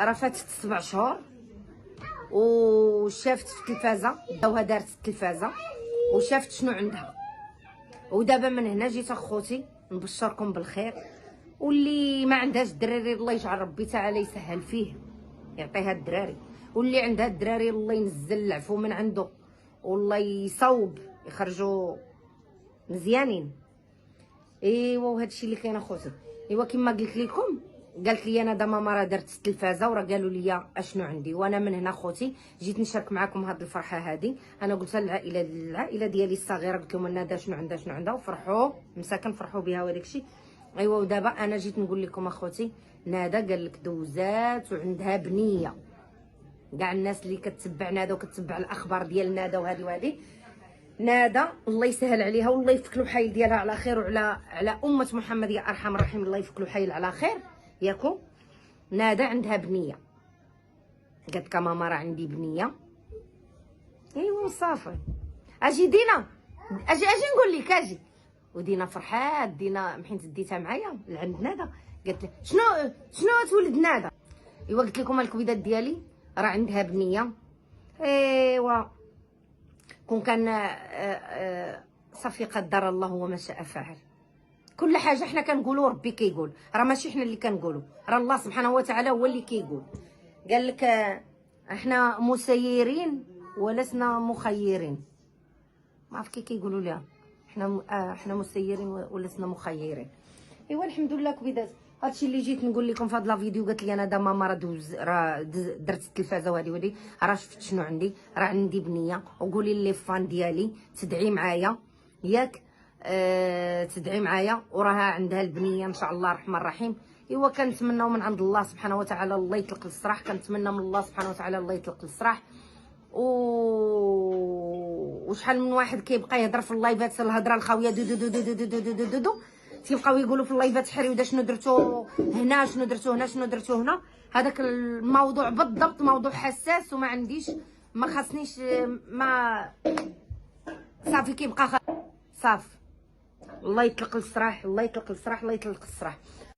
راه فاتت 7 شهور وشافت في التلفازه، داوها دارت التلفازه وشافت شنو عندها. ودابا من هنا جيت اخوتي نبشركم بالخير، واللي ما عندهاش الدراري الله يجعل ربي تعالى يسهل فيه يعطيها الدراري، واللي عندها الدراري الله ينزل العفو من عنده والله يصوب يخرجوا مزيانين. ايوا وهادشي اللي كاين اخوتي. ايوا كما قلت لكم، قالت لي انا ماما راه درت التلفازه وراه قالوا لي اشنو عندي، وانا من هنا خوتي جيت نشارك معكم هاد الفرحه هذه. انا قلتها للعائله ديالي الصغيره، قلت لهم انا شنو عندها وفرحوا مساكن فرحوا بها وداك الشيء. ايوا ودابا انا جيت نقول لكم اخوتي، نادا قال لك دوزات وعندها بنيه. كاع الناس اللي كتتبع نادا وكتتبع الاخبار ديال نادا وهذه وهذه، نادا الله يسهل عليها والله يفك له حيل ديالها على خير، وعلى امه محمد يا ارحم الراحمين الله يفك له حيل على خير ياكو. نادا عندها بنيه، قالت لك ماما راه عندي بنيه. ايوا صافي اجي دينا، اجي نقول لك اجي. ودينا فرحات، دينا حيت ديتها معايا لعند نادا، قالت لي شنو تولد نادا. ايوا قلت لكم الكبيدات ديالي راه عندها بنيه. ايوا كون كان صافي قدر الله وما شاء فعل. كل حاجه حنا كنقولوا ربي كيقول، راه ماشي حنا اللي كنقولوا، راه الله سبحانه وتعالى هو اللي كيقول. قال لك احنا مسيرين ولسنا مخيرين، ما عرف كي كيقولوا لها، احنا مسيرين ولسنا مخيرين. ايوا الحمد لله كبيدات، هادشي اللي جيت نقول لكم في هاد لا فيديو. قالت لي انا ماما راه درت التلفازه وهذه راه شفت شنو عندي، راه عندي بنيه. وقولي لي فان ديالي تدعي معايا ياك، تدعي معايا وراها عندها البنيه ان شاء الله الرحمن الرحيم. ايوا كنتمناو من عند الله سبحانه وتعالى الله يطلق السراح، كنتمنى من الله سبحانه وتعالى الله يطلق السراح. وشحال من واحد كيبقى يهضر في اللايفات الهضره الخاويه دو دو دو دو دو دو دو دو دو دو. تيبقاو يقولوا في اللايفات حريوده شنو درتو هنا، شنو درتو هنا، شنو درتو هنا. هذاك الموضوع بالضبط موضوع حساس وما عنديش، ما خاصنيش، ما صافي كيبقى صافي. الله يطلق السراح، الله يطلق السراح، الله يطلق السراح.